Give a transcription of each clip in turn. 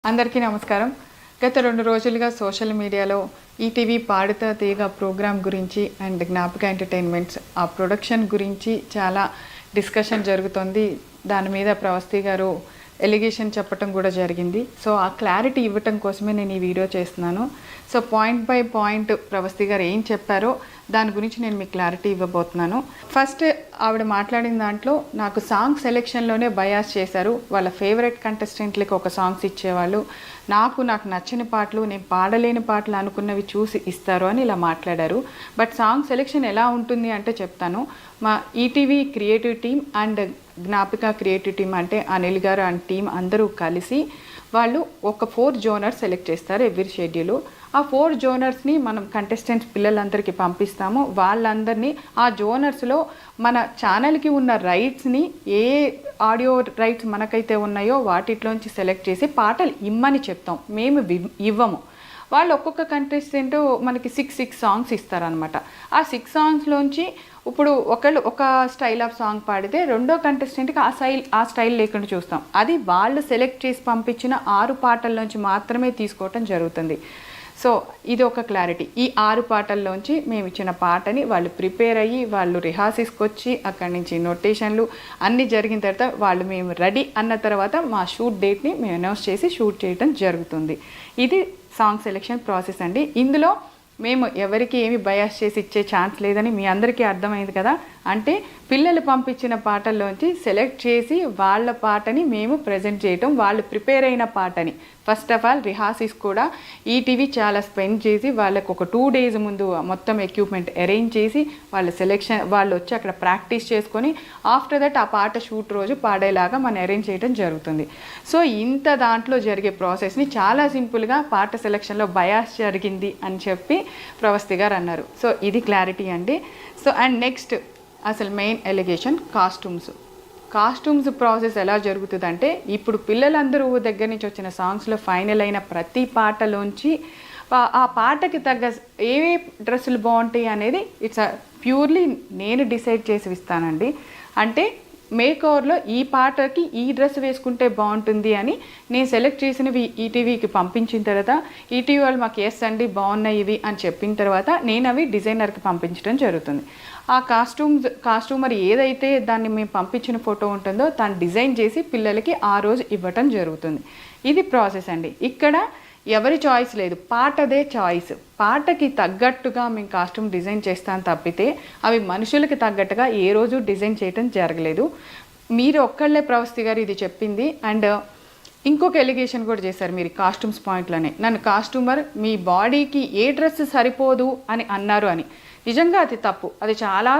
అందరికీ నమస్కారం. గత 2 రోజులుగా సోషల్ మీడియాలో ఈటీవీ పాడుతా తీగ ప్రోగ్రామ్ గురించి అండ్ జ్ఞాపక ఎంటర్టైన్మెంట్స్ ఆ ప్రొడక్షన్ గురించి చాలా డిస్కషన్ జరుగుతుంది. దాని మీద ప్రవస్తి గారు ఎలిగేషన్ చెప్పడం కూడా జరిగింది. సో ఆ క్లారిటీ ఇవ్వటం కోసమే నేను ఈ వీడియో చేస్తున్నాను. So point by point Pravasthi గారు ఏం చెప్పారో దాని గురించి నేను మీకు క్లారిటీ ఇవ్వబోతున్నాను. ఫస్ట్ ఆవిడ మాట్లాడిన దాంట్లో నాకు సాంగ్ సెలెక్షన్లోనే బయాస్ చేశారు. వాళ్ళ ఫేవరెట్ కంటెస్టెంట్లకి ఒక సాంగ్స్ ఇచ్చేవాళ్ళు, నాకు నచ్చని పాటలు, నేను పాడలేని పాటలు అనుకున్నవి చూసి ఇస్తారు అని ఇలా మాట్లాడారు. బట్ సాంగ్ సెలెక్షన్ ఎలా ఉంటుంది అంటే చెప్తాను. మా ETV creative team and Gnapika creative team అంటే అనిల్ గారు అండ్ టీం అందరూ కలిసి వాళ్ళు ఒక 4 జోనర్స్ సెలెక్ట్ చేస్తారు ఎవ్రీ షెడ్యూల్. ఆ 4 జోనర్స్ని మనం కంటెస్టెంట్స్ పిల్లలందరికీ పంపిస్తాము. వాళ్ళందరినీ ఆ జోనర్స్లో మన ఛానల్కి ఉన్న రైట్స్ని ఏ ఆడియో రైట్స్ మనకైతే ఉన్నాయో వాటిలోంచి సెలెక్ట్ చేసి పాటలు ఇమ్మని చెప్తాం, మేము ఇవ్వము. వాళ్ళు ఒక్కొక్క కంటెస్టెంట్ మనకి 6 సాంగ్స్ ఇస్తారనమాట. ఆ 6 సాంగ్స్లోంచి ఇప్పుడు ఒకళ్ళు ఒక స్టైల్ ఆఫ్ సాంగ్ పాడితే రెండో కంటెస్టెంట్కి ఆ స్టైల్ లేకుండా చూస్తాం. అది వాళ్ళు సెలెక్ట్ చేసి పంపించిన 6 పాటల్లోంచి మాత్రమే తీసుకోవటం జరుగుతుంది. సో ఇది ఒక క్లారిటీ. ఈ 6 పాటల్లోంచి మేము ఇచ్చిన పాటని వాళ్ళు ప్రిపేర్ అయ్యి వాళ్ళు రిహార్సల్స్కి వచ్చి అక్కడి నుంచి నోటేషన్లు అన్నీ జరిగిన తర్వాత వాళ్ళు మేము రెడీ అన్న తర్వాత మా షూట్ డేట్ని మేము అనౌన్స్ చేసి షూట్ చేయడం జరుగుతుంది. ఇది సాంగ్ సెలెక్షన్ ప్రాసెస్ అండి. ఇందులో మేము ఎవరికి ఏమి బయాస్ చేసి ఇచ్చే ఛాన్స్ లేదని మీ అందరికీ అర్థమైంది కదా. అంటే పిల్లలు పంపించిన పాటల్లోంచి సెలెక్ట్ చేసి వాళ్ళ పాటని మేము ప్రజెంట్ చేయటం, వాళ్ళు ప్రిపేర్ అయిన పాటని ఫస్ట్ ఆఫ్ ఆల్ రిహార్సల్స్ కూడా ఈటీవీ చాలా స్పెండ్ చేసి వాళ్ళకు ఒక 2 days ముందు మొత్తం ఎక్విప్మెంట్ అరేంజ్ చేసి వాళ్ళ సెలెక్షన్ వాళ్ళు వచ్చి అక్కడ ప్రాక్టీస్ చేసుకొని ఆఫ్టర్ దట్ ఆ పాట షూట్ రోజు పాడేలాగా మనం అరేంజ్ చేయడం జరుగుతుంది. సో ఇంత దాంట్లో జరిగే ప్రాసెస్ని చాలా సింపుల్గా పాట సెలెక్షన్లో బయాస్ జరిగింది అని చెప్పి ప్రవస్తి గారు అన్నారు. సో ఇది క్లారిటీ అండి. సో అండ్ నెక్స్ట్ అసలు మెయిన్ ఎలిగేషన్ కాస్ట్యూమ్స్ ప్రాసెస్ ఎలా జరుగుతుందంటే ఇప్పుడు పిల్లలందరూ దగ్గర నుంచి వచ్చిన సాంగ్స్లో ఫైనల్ అయిన ప్రతి పాటలోంచి ఆ పాటకి తగ్గ ఏ డ్రెస్సులు బాగుంటాయి అనేది ఇట్స్ ప్యూర్లీ నేను డిసైడ్ చేసి ఇస్తానండి. అంటే మేకోవర్లో ఈ పాటకి ఈ డ్రెస్ వేసుకుంటే బాగుంటుంది అని నేను సెలెక్ట్ చేసినవి ఈటీవీకి పంపించిన తర్వాత ఈటీవీ వాళ్ళు మాకు ఎస్ అండి బాగున్నాయి ఇవి అని చెప్పిన తర్వాత నేను అవి డిజైనర్కి పంపించడం జరుగుతుంది. ఆ కాస్ట్యూమర్ ఏదైతే దాన్ని మేము పంపించిన ఫోటో ఉంటుందో దాన్ని డిజైన్ చేసి పిల్లలకి ఆ రోజు ఇవ్వటం జరుగుతుంది. ఇది ప్రాసెస్ అండి. ఇక్కడ ఎవరి చాయిస్ లేదు, పాటదే చాయిస్. పాటకి తగ్గట్టుగా మేము కాస్ట్యూమ్ డిజైన్ చేస్తాను తప్పితే అవి మనుషులకి తగ్గట్టుగా ఏ రోజు డిజైన్ చేయటం జరగలేదు. మీరు ఒక్కళ్ళే ప్రవస్తి గారు ఇది చెప్పింది. అండ్ ఇంకొక ఎలిగేషన్ కూడా చేశారు మీరు కాస్ట్యూమ్స్ పాయింట్లోనే, నన్ను కాస్ట్యూమర్ మీ బాడీకి ఏ డ్రెస్ సరిపోదు అని అన్నారు అని. నిజంగా అది తప్పు, అది చాలా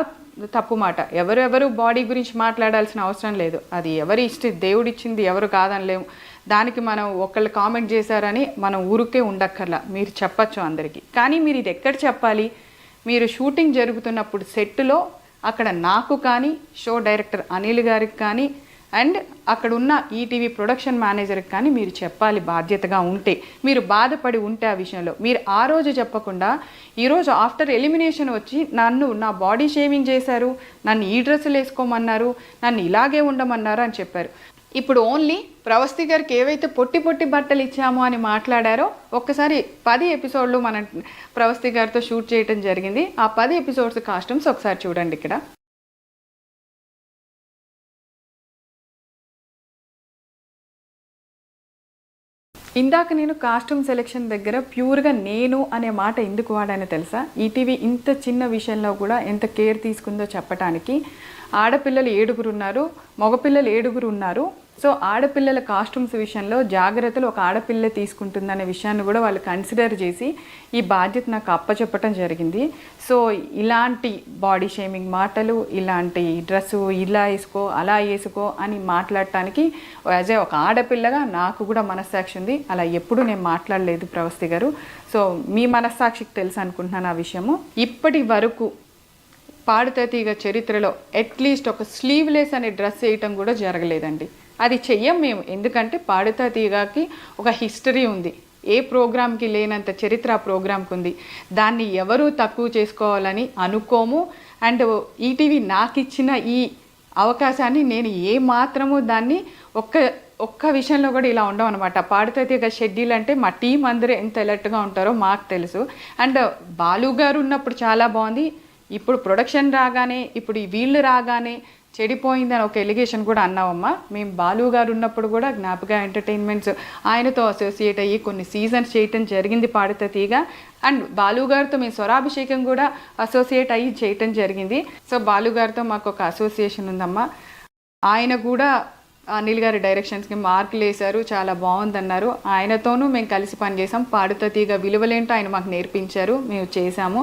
తప్పు మాట. ఎవరెవరు బాడీ గురించి మాట్లాడాల్సిన అవసరం లేదు. అది ఎవరి దేవుడిచ్చింది ఎవరు కాదనలేము. దానికి మనం ఒకళ్ళు కామెంట్ చేశారని మనం ఊరికే ఉండక్కర్లా, మీరు చెప్పచ్చు అందరికీ. కానీ మీరు ఇది ఎక్కడ చెప్పాలి, మీరు షూటింగ్ జరుగుతున్నప్పుడు సెట్లో అక్కడ నాకు కానీ షో డైరెక్టర్ అనిల్ గారికి కానీ అండ్ అక్కడ ఉన్న ఈటీవీ ప్రొడక్షన్ మేనేజర్కి కానీ మీరు చెప్పాలి. బాధ్యతగా ఉంటే, మీరు బాధపడి ఉంటే ఆ విషయంలో మీరు ఆ రోజు చెప్పకుండా ఈరోజు ఆఫ్టర్ ఎలిమినేషన్ వచ్చి నా బాడీ షేవింగ్ చేశారు, నన్ను ఈ డ్రెస్సులు వేసుకోమన్నారు, నన్ను ఇలాగే ఉండమన్నారు అని చెప్పారు. ఇప్పుడు ఓన్లీ ప్రవస్తి గారికి ఏవైతే పొట్టి బట్టలు ఇచ్చామో అని మాట్లాడారో ఒక్కసారి 10 ఎపిసోడ్లు మనం ప్రవస్తి గారితో షూట్ చేయడం జరిగింది. ఆ 10 ఎపిసోడ్స్ కాస్ట్యూమ్స్ ఒకసారి చూడండి. ఇక్కడ ఇందాక నేను కాస్ట్యూమ్ సెలెక్షన్ దగ్గర ప్యూర్గా నేను అనే మాట ఎందుకు వాడానో తెలుసా? ఈటీవీ ఇంత చిన్న విషయంలో కూడా ఎంత కేర్ తీసుకుందో చెప్పడానికి. ఆడపిల్లలు 7 ఉన్నారు, మగపిల్లలు 7 ఉన్నారు. సో ఆడపిల్లల కాస్ట్యూమ్స్ విషయంలో జాగ్రత్తలు ఒక ఆడపిల్ల తీసుకుంటుందనే విషయాన్ని కూడా వాళ్ళు కన్సిడర్ చేసి ఈ బాధ్యత నాకు అప్పచెప్పటం జరిగింది. సో ఇలాంటి బాడీ షేమింగ్ మాటలు, ఇలాంటి డ్రెస్సు ఇలా వేసుకో అలా వేసుకో అని మాట్లాడటానికి యాజ్ ఏ ఒక ఆడపిల్లగా నాకు కూడా మనస్సాక్షి ఉంది. అలా ఎప్పుడూ నేను మాట్లాడలేదు ప్రవస్తి గారు. సో మీ మనస్సాక్షికి తెలుసు అనుకుంటున్నాను ఆ విషయము. ఇప్పటి వరకు పాడుతా తీగ చరిత్రలో అట్లీస్ట్ ఒక స్లీవ్లెస్ అనే డ్రెస్ వేయటం కూడా జరగలేదండి. అది చెయ్యం మేము, ఎందుకంటే పాడుతా తీగకి ఒక హిస్టరీ ఉంది. ఏ ప్రోగ్రామ్కి లేనంత చరిత్ర ఆ ప్రోగ్రామ్కి ఉంది. దాన్ని ఎవరూ తక్కువ చేసుకోవాలని అనుకోము. అండ్ ఈటీవీ నాకు ఇచ్చిన ఈ అవకాశాన్ని నేను ఏ మాత్రము దాన్ని ఒక్క విషయంలో కూడా ఇలా ఉండవు అనమాట. పాడుతా తీగ షెడ్యూల్ అంటే మా టీం అందరూ ఎంత అలర్ట్గా ఉంటారో మాకు తెలుసు. అండ్ బాలు గారు ఉన్నప్పుడు చాలా బాగుంది, ఇప్పుడు ప్రొడక్షన్ రాగానే ఇప్పుడు వీళ్ళు రాగానే చెడిపోయిందని ఒక ఎలిగేషన్ కూడా అన్నావమ్మా. మేము బాలు గారు ఉన్నప్పుడు కూడా జ్ఞాపక ఎంటర్టైన్మెంట్స్ ఆయనతో అసోసియేట్ అయ్యి కొన్ని సీజన్స్ చేయటం జరిగింది పాడుతా తీగ. అండ్ బాలు గారితో మేము స్వరాభిషేకం కూడా అసోసియేట్ అయ్యి చేయటం జరిగింది. సో బాలు గారితో మాకు ఒక అసోసియేషన్ ఉందమ్మా. ఆయన కూడా అనిల్ గారి డైరెక్షన్స్కి మార్కులు వేశారు, చాలా బాగుందన్నారు. ఆయనతోనూ మేము కలిసి పనిచేసాం. పాడుతా తీగ విలువలేంటో ఆయన మాకు నేర్పించారు, మేము చేసాము.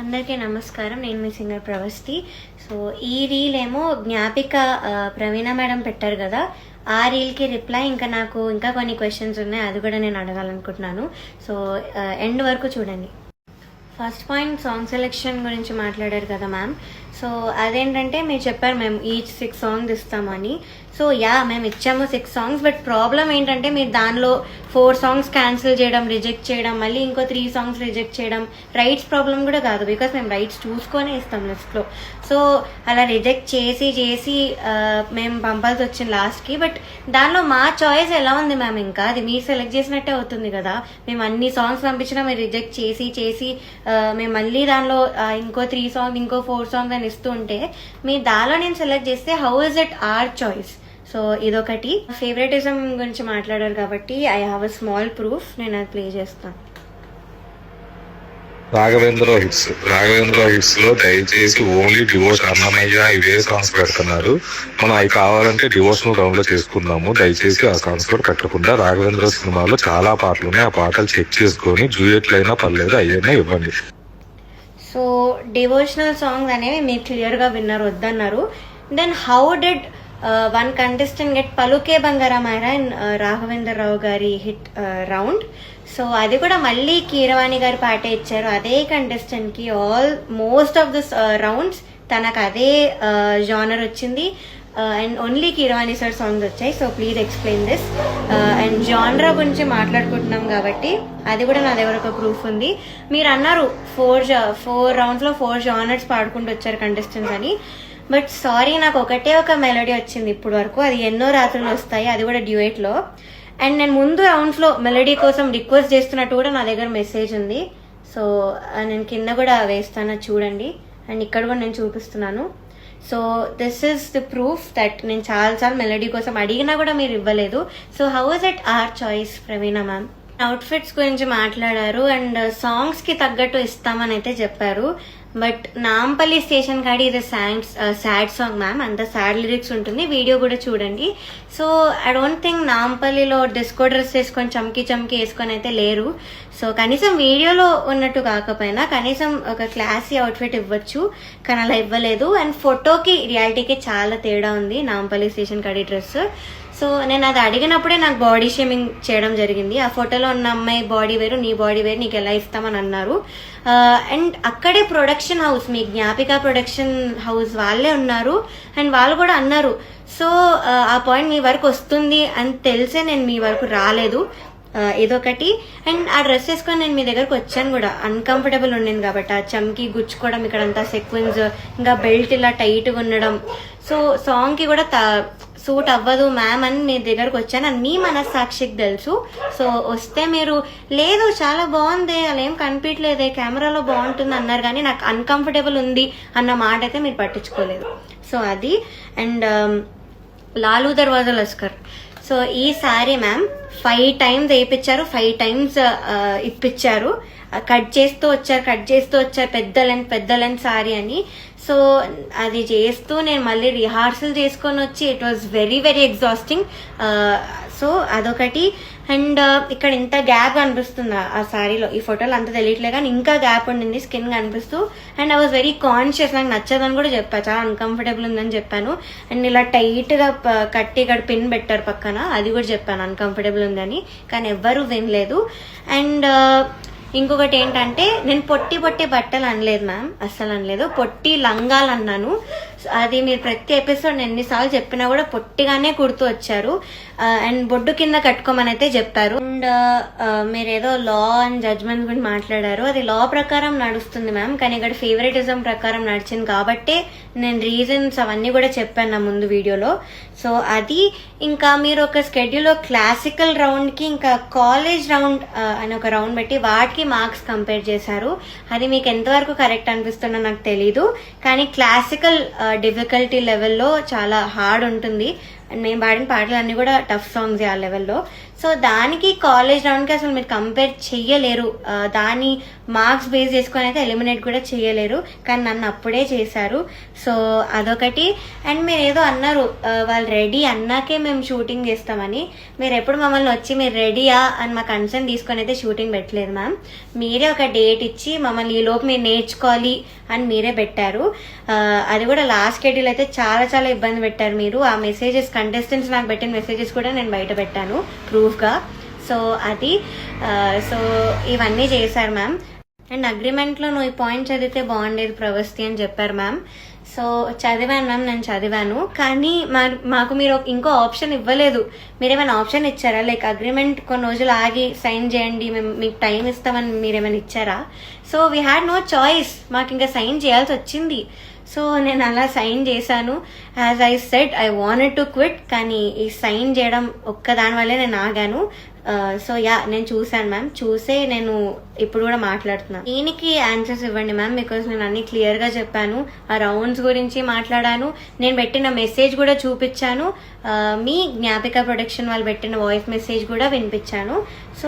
అందరికీ నమస్కారం, నేను మీ సింగర్ ప్రవస్తి. సో ఈ రీల్ ఏమో జ్ఞాపిక ప్రవీణ మేడం పెట్టారు కదా, ఆ రీల్కి రిప్లై ఇంకా నాకు ఇంకా కొన్ని క్వశ్చన్స్ ఉన్నాయి, అది కూడా నేను అడగాలనుకుంటున్నాను. సో ఎండ్ వరకు చూడండి. ఫస్ట్ పాయింట్ సాంగ్ సెలెక్షన్ గురించి మాట్లాడారు కదా మ్యామ్. సో అదేంటంటే మీరు చెప్పారు మేము ఈచ్ 6 సాంగ్స్ ఇస్తామని. సో మేము ఇచ్చాము 6 సాంగ్స్. బట్ ప్రాబ్లం ఏంటంటే మీరు దానిలో 4 సాంగ్స్ క్యాన్సిల్ చేయడం, రిజెక్ట్ చేయడం, మళ్ళీ ఇంకో 3 సాంగ్స్ రిజెక్ట్ చేయడం రైట్స్ ప్రాబ్లం కూడా కాదు, బికాస్ మేము రైట్స్ చూసుకొనే ఇస్తాం లిస్ట్లో. సో అలా రిజెక్ట్ చేసి మేము పంపాల్సి వచ్చింది లాస్ట్కి. బట్ దానిలో మా చాయిస్ ఎలా ఉంది మ్యామ్? ఇంకా అది మీరు సెలెక్ట్ చేసినట్టే అవుతుంది కదా. మేము అన్ని సాంగ్స్ పంపించినా మీరు రిజెక్ట్ చేసి మేము మళ్ళీ దానిలో ఇంకో 3 సాంగ్స్ ఇంకో 4 సాంగ్స్ అని ఇస్తూ ఉంటే మీ దానిలో నేను సెలెక్ట్ చేస్తే how is it or choice? So ఇదొకటి. ఫేవరెటిజం గురించి మాట్లాడారు కాబట్టి I have a small proof, నేను అది ప్లే చేస్తాను. రాఘవేంద్ర హిట్స్ లో దయచేసి ఓన్లీ డివోర్స్ అన్నమయ్య ఇవే సాంగ్స్ పెడుతున్నారు. మనం అవి కావాలంటే డివోర్స్ ను డౌన్లోడ్ చేసుకుందాము. దయచేసి ఆ సాంగ్స్ కూడా పెట్టకుండా రాఘవేంద్ర సినిమాలో చాలా పాటలు ఉన్నాయి, ఆ పాటలు చెక్ చేసుకొని డ్యూయెట్లు అయినా పర్లేదు అయ్యైనా ఇవ్వండి. సో డివోషనల్ సాంగ్స్ అనేవి మీరు క్లియర్గా విన్నారు, వద్దన్నారు. Then how did one contestant get Paluke Bangaramayara in Raghavendra రావు గారి హిట్ రౌండ్? సో అది కూడా మళ్ళీ కీరవాణి గారి పాటే ఇచ్చారు అదే కంటెస్టెంట్కి. మోస్ట్ ఆఫ్ దిస్ రౌండ్స్ తనకు అదే జానర్ వచ్చింది and only Keeravani sir songs వచ్చాయి. So please explain this. And జానరా గురించి మాట్లాడుకుంటున్నాం కాబట్టి అది కూడా నా దగ్గర ఒక ప్రూఫ్ ఉంది. మీరు అన్నారు 4 రౌండ్స్లో 4 జానర్స్ పాడుకుంటూ వచ్చారు కంటెస్టెంట్స్ అని. బట్ సారీ, నాకు ఒకటే ఒక మెలోడీ వచ్చింది ఇప్పుడు వరకు, అది ఎన్నో రాత్రులు వస్తాయి, అది కూడా డ్యూయెట్లో. అండ్ నేను ముందు రౌండ్స్లో మెలోడీ కోసం రిక్వెస్ట్ చేస్తున్నట్టు కూడా నా దగ్గర మెసేజ్ ఉంది. సో నేను కింద కూడా వేస్తాను, చూడండి. అండ్ ఇక్కడ కూడా నేను చూపిస్తున్నాను. So this is the proof that నేను చాలాసార్లు మెలోడీ కోసం అడిగినా కూడా మీరు ఇవ్వలేదు. So how is it or choice Praveena ma'am? Outfits గురించి మాట్లాడారు అండ్ సాంగ్స్కి తగ్గట్టు ఇస్తామని అయితే చెప్పారు. బట్ నాంపల్లి స్టేషన్ కాడి ఇది సాడ్ సాంగ్ మ్యామ్, అంత సాడ్ లిరిక్స్ ఉంటుంది, వీడియో కూడా చూడండి. సో ఐ డోంట్ థింక్ నాంపల్లిలో డిస్కో డ్రెస్ వేసుకొని చమ్కి వేసుకొని అయితే లేరు. సో కనీసం వీడియోలో ఉన్నట్టు కాకపోయినా కనీసం ఒక క్లాసీ అవుట్ఫిట్ ఇవ్వచ్చు, కానీ అలా ఇవ్వలేదు. అండ్ ఫోటోకి రియాలిటీకి చాలా తేడా ఉంది నాంపల్లి స్టేషన్ కాడి డ్రెస్. సో నేను అది అడిగినప్పుడే నాకు బాడీ షేమింగ్ చేయడం జరిగింది. ఆ ఫోటోలో ఉన్న అమ్మాయి బాడీ వేరు, నీ బాడీ వేరు, నీకు ఎలా ఇస్తామని అన్నారు. అండ్ అక్కడే ప్రొడక్షన్ హౌస్, మీ జ్ఞాపిక ప్రొడక్షన్ హౌస్ వాళ్ళే ఉన్నారు అండ్ వాళ్ళు కూడా అన్నారు. సో ఆ పాయింట్ మీ వరకు వస్తుంది అని తెలిసే నేను మీ వరకు రాలేదు, ఇదొకటి. అండ్ ఆ డ్రెస్ వేసుకొని నేను మీ దగ్గరకు వచ్చాను కూడా, అన్కంఫర్టబుల్ ఉండింది కాబట్టి. ఆ చమ్కి గుచ్చుకోవడం, ఇక్కడంతా సెక్వెన్స్, ఇంకా బెల్ట్ ఇలా టైట్గా ఉండడం, సో సాంగ్కి కూడా సూట్ అవ్వదు మ్యామ్ అని మీ దగ్గరకు వచ్చాను. అని మీ మనస్సాక్షికి తెలుసు. సో వస్తే మీరు లేదు చాలా బాగుంది, అలా ఏం కనిపించలేదే, కెమెరాలో బాగుంటుంది అన్నారు, కానీ నాకు అన్కంఫర్టబుల్ ఉంది అన్న మాట అయితే మీరు పట్టించుకోలేదు. సో అది. అండ్ లాలూ దర్వాజా లస్కర్, సో ఈ సారీ మ్యామ్ 5 టైమ్స్ వేయించారు, 5 టైమ్స్ ఇప్పించారు. కట్ చేస్తూ వచ్చారు పెద్ద లెంత్ సారీ అని. సో అది చేస్తూ నేను మళ్ళీ రిహార్సల్ చేసుకొని వచ్చి it was very very exhausting. So అదొకటి. అండ్ ఇక్కడ ఇంత గ్యాప్ కనిపిస్తుంది ఆ సారీలో, ఈ ఫోటోలో అంత తెలియట్లే కానీ ఇంకా గ్యాప్ ఉండింది స్కిన్ కనిపిస్తూ. And I was very conscious, నాకు నచ్చదని కూడా చెప్పాను, చాలా అన్కంఫర్టబుల్ ఉందని చెప్పాను. అండ్ ఇలా టైట్గా కట్టి ఇక్కడ పిన్ పెట్టారు పక్కన, అది కూడా చెప్పాను అన్కంఫర్టబుల్ ఉందని, కానీ ఎవ్వరూ వినలేదు. అండ్ ఇంకొకటి ఏంటంటే నేను పొట్టి బట్టలు అనలేదు మ్యామ్, అస్సలు అనలేదు, పొట్టి లంగాలు అన్నాను. అది మీరు ప్రతి ఎపిసోడ్ ఎన్నిసార్లు చెప్పినా కూడా పొట్టిగానే కుడుతూ వచ్చారు. అండ్ బొడ్డు కింద కట్టుకోమని అయితే చెప్పారు. అండ్ మీరేదో లా అండ్ జడ్జ్మెంట్ గురించి మాట్లాడారు, అది లా ప్రకారం నడుస్తుంది మ్యామ్, కానీ ఇక్కడ ఫేవరెటిజం ప్రకారం నడిచింది కాబట్టే నేను రీజన్స్ అవన్నీ కూడా చెప్పాను నా ముందు వీడియోలో. సో అది ఇంకా మీరు ఒక స్కెడ్యూల్లో క్లాసికల్ రౌండ్కి ఇంకా కాలేజ్ రౌండ్ అని ఒక రౌండ్ పెట్టి వాటికి మార్క్స్ కంపేర్ చేశారు. అది మీకు ఎంతవరకు కరెక్ట్ అనిపిస్తుందో నాకు తెలీదు, కానీ క్లాసికల్ డిఫికల్టీ లెవెల్లో చాలా హార్డ్ ఉంటుంది. అండ్ మేము పాడిన పాటలు అన్నీ కూడా టఫ్ సాంగ్స్ ఆ లెవెల్లో. సో దానికి కాలేజ్ రౌండ్కి అసలు మీరు కంపేర్ చెయ్యలేరు, దాని మార్క్స్ బేస్ చేసుకొని అయితే ఎలిమినేట్ కూడా చెయ్యలేరు, కానీ నన్ను అప్పుడే చేశారు. సో అదొకటి. అండ్ మీరు ఏదో అన్నారు వాళ్ళు రెడీ అన్నాకే మేము షూటింగ్ చేస్తామని. మీరు ఎప్పుడు మమ్మల్ని వచ్చి మీరు రెడీయా అని మా కన్సర్న్ తీసుకొని అయితే షూటింగ్ పెట్టలేదు మ్యామ్. మీరే ఒక డేట్ ఇచ్చి మమ్మల్ని ఈ లోపు మీరు నేర్చుకోవాలి అని మీరే పెట్టారు. అది కూడా లాస్ట్ షెడ్యూల్ అయితే చాలా చాలా ఇబ్బంది పెట్టారు మీరు. ఆ మెసేజెస్ కంటెస్టెంట్స్ నాకు పెట్టిన మెసేజెస్ కూడా నేను బయట పెట్టాను ప్రూఫ్గా. సో అది సో ఇవన్నీ చేశారు మ్యామ్. అండ్ అగ్రిమెంట్లో నువ్వు ఈ పాయింట్ చదివితే బాగుండేది ప్రవస్తి అని చెప్పారు మ్యామ్. సో చదివాను మ్యామ్, నేను చదివాను, కానీ మాకు మీరు ఇంకో ఆప్షన్ ఇవ్వలేదు. మీరేమైనా ఆప్షన్ ఇచ్చారా? లైక్ అగ్రిమెంట్ కొన్ని రోజులు ఆగి సైన్ చేయండి, మేము మీకు టైం ఇస్తామని మీరేమైనా ఇచ్చారా? So we had no choice, మాకు ఇంకా సైన్ చేయాల్సి వచ్చింది. సో నేను అలా సైన్ చేశాను. As I said I wanted to quit, కానీ ఈ సైన్ చేయడం ఒక్కదాని వల్లే నేను ఆగాను. సో నేను చూసాను మ్యామ్, చూసే నేను ఇప్పుడు కూడా మాట్లాడుతున్నాను. దీనికి ఆన్సర్స్ ఇవ్వండి మ్యామ్, బికాస్ నేను అన్ని క్లియర్గా చెప్పాను. ఆ రౌండ్స్ గురించి మాట్లాడాను, నేను పెట్టిన మెసేజ్ కూడా చూపించాను, మీ జ్ఞాపిక ప్రొడక్షన్ వాళ్ళు పెట్టిన వాయిస్ మెసేజ్ కూడా వినిపించాను. సో